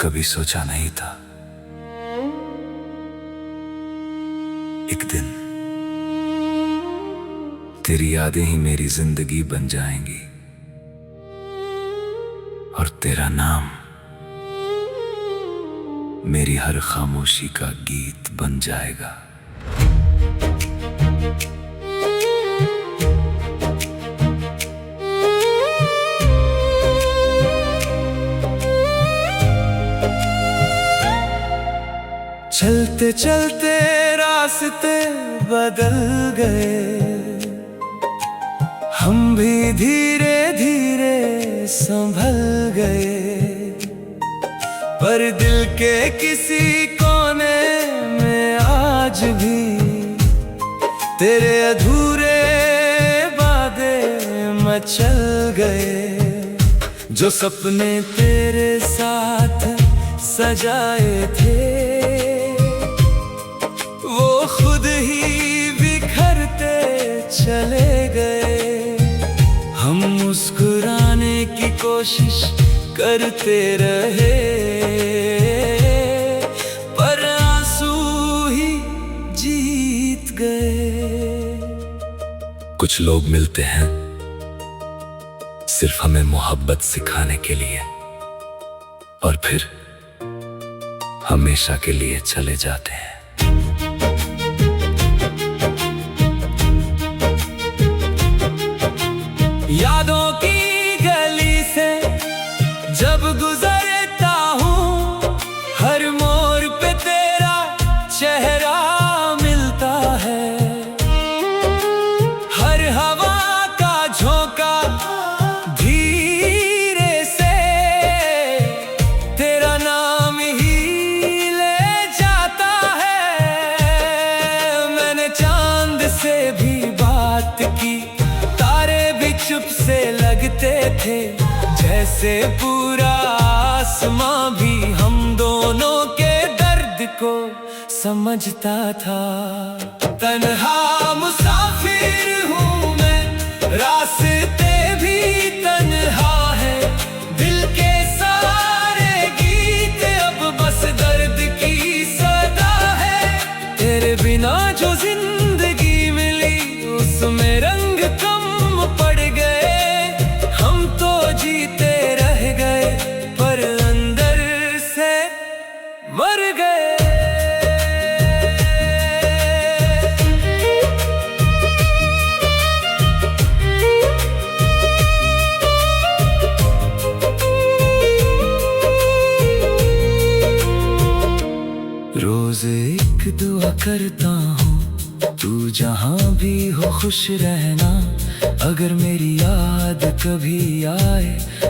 कभी सोचा नहीं था एक दिन तेरी यादें ही मेरी जिंदगी बन जाएंगी और तेरा नाम मेरी हर खामोशी का गीत बन जाएगा। चलते चलते रास्ते बदल गए, हम भी धीरे धीरे संभल गए, पर दिल के किसी कोने में आज भी तेरे अधूरे वादे मचल गए। जो सपने तेरे साथ सजाए थे वो खुद ही बिखरते चले गए। हम मुस्कुराने की कोशिश करते रहे, पर आंसू ही जीत गए। कुछ लोग मिलते हैं सिर्फ हमें मोहब्बत सिखाने के लिए, और फिर हमेशा के लिए चले जाते हैं। यादों की गली से जब गुजरता हूँ, हर मोड़ पे तेरा चेहरा मिलता है। हर हवा का झोंका धीरे से तेरा नाम ही ले जाता है। मैंने चांद से भी बात की, तारे भी चुप से लगते थे, जैसे पूरा आसमां भी हम दोनों के दर्द को समझता था। तन्हा मुसाफिर हूँ मैं, रास्ते भी तन्हा है, दिल के सारे गीत अब बस दर्द की सदा है। तेरे बिना जो जिंदगी मिली उसमें रंग कम पड़ गए, हम तो जीते रह गए पर अंदर से मर गए। रोज एक दुआ करता हूँ, तू जहाँ भी हो खुश रहना। अगर मेरी याद कभी आए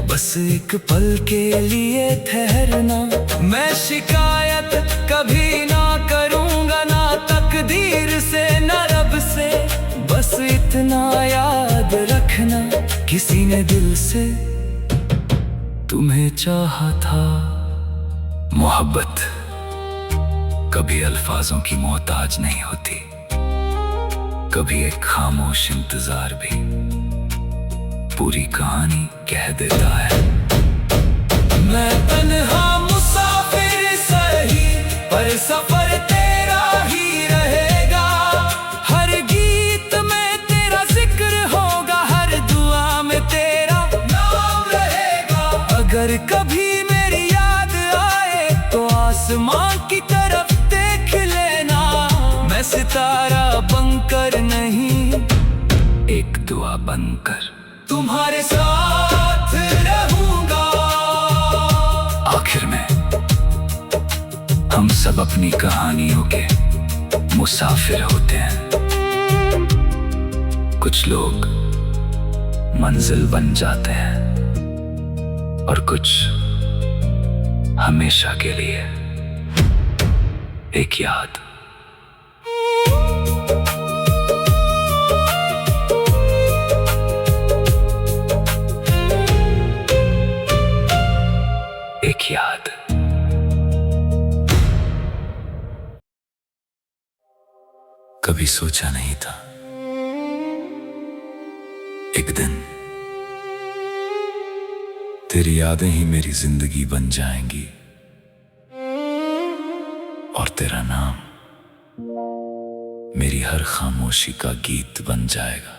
बस एक पल के लिए ठहरना। मैं शिकायत कभी ना करूँगा, ना तकदीर से ना रब से, बस इतना याद रखना किसी ने दिल से तुम्हें चाहा था। मोहब्बत कभी अल्फाजों की मोहताज नहीं होती, कभी एक खामोश इंतजार भी पूरी कहानी कह देता है। मैं तन्हा मुसाफिर सही, पर सफर तेरा ही रहेगा। हर गीत में तेरा जिक्र होगा, हर दुआ में तेरा नाम रहेगा। अगर कभी मेरी याद आए तो आसमां की तरफ देख लेना। मैं सितारा बनकर नहीं, एक दुआ बनकर तुम्हारे साथ रहूंगा। आखिर में हम सब अपनी कहानियों के मुसाफिर होते हैं। कुछ लोग मंजिल बन जाते हैं और कुछ हमेशा के लिए एक याद। एक याद। कभी सोचा नहीं था एक दिन तेरी यादें ही मेरी जिंदगी बन जाएंगी और तेरा नाम मेरी हर खामोशी का गीत बन जाएगा।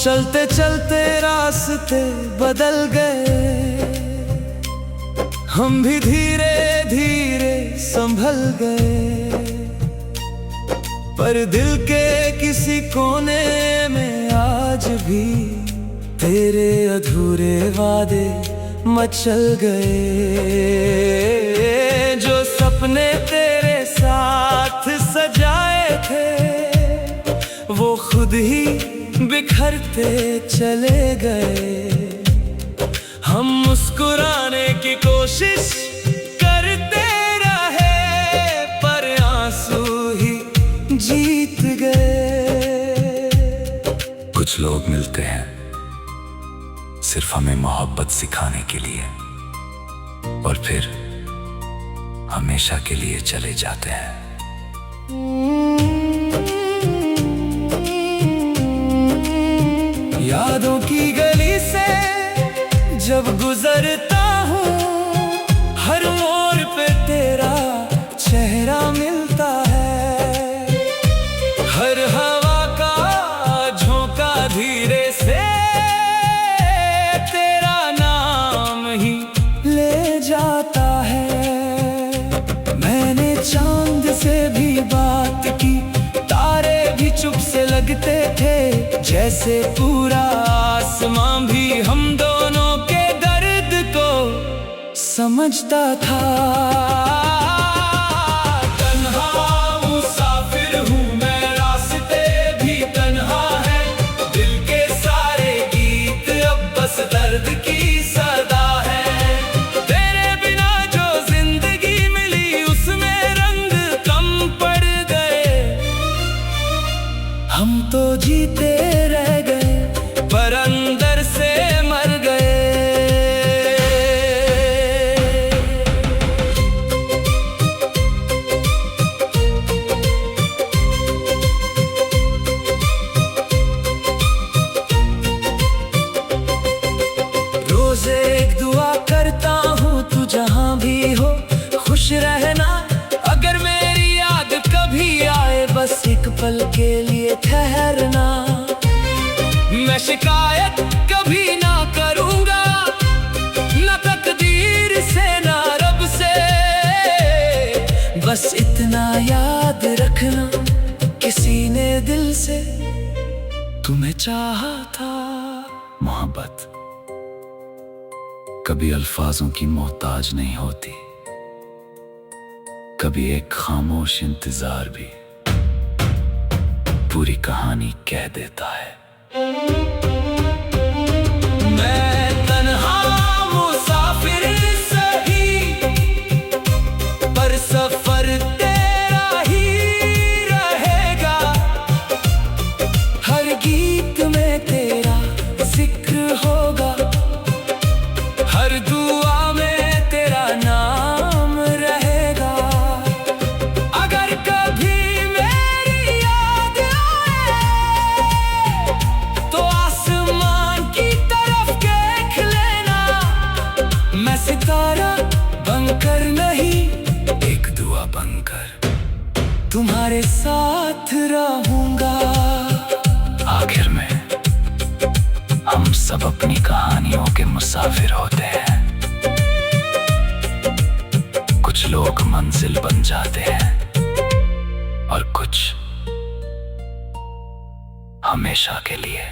चलते चलते रास्ते बदल गए, हम भी धीरे धीरे संभल गए, पर दिल के किसी कोने में आज भी तेरे अधूरे वादे मचल गए। जो सपने तेरे साथ सजाए थे वो खुद ही बिखरते चले गए। हम मुस्कुराने की कोशिश करते रहे पर आंसू ही जीत गए। कुछ लोग मिलते हैं सिर्फ हमें मोहब्बत सिखाने के लिए और फिर हमेशा के लिए चले जाते हैं। यादों की गली से जब गुजरता हूँ, हर मोड़ पे तेरा चेहरा मिलता है। हर हवा का झोंका धीरे से तेरा नाम ही ले जाता है। मैंने चांद से भी बात की, तारे भी चुप से लगते थे, जैसे पूरा आसमां भी हम दोनों के दर्द को समझता था। तन्हा मुसाफिर हूँ मैं, रास्ते भी तन्हा है, दिल के सारे गीत अब बस दर्द की सदा है। तेरे बिना जो जिंदगी मिली उसमें रंग कम पड़ गए। हम तो जीते रह गए पर अंदर से मर गए। रोज एक दुआ करता हूँ, तू जहाँ भी हो खुश रहना। अगर मेरी याद कभी आए बस एक पल के लिए ठहरना। मैं शिकायत कभी ना करूँगा, ना तकदीर से ना रब से। बस इतना याद रखना, किसी ने दिल से तुम्हें चाहा था। मोहब्बत कभी अल्फाजों की मोहताज नहीं होती, कभी एक खामोश इंतजार भी पूरी कहानी कह देता है। मैं तन्हा मुसाफिर सही, पर सफर तेरा ही रहेगा। हर गीत में तेरा जिक्र होगा, हर दुआ में तेरा नाम रहेगा। अगर कभी मेरी याद आए तो आसमान की तरफ देख लेना। मैं सितारा बनकर नहीं, एक दुआ बनकर तुम्हारे साथ रहूंगा। आखिर में हम सब अपनी कहानियों के मुसाफिर होते हैं। कुछ लोग मंजिल बन जाते हैं और कुछ हमेशा के लिए।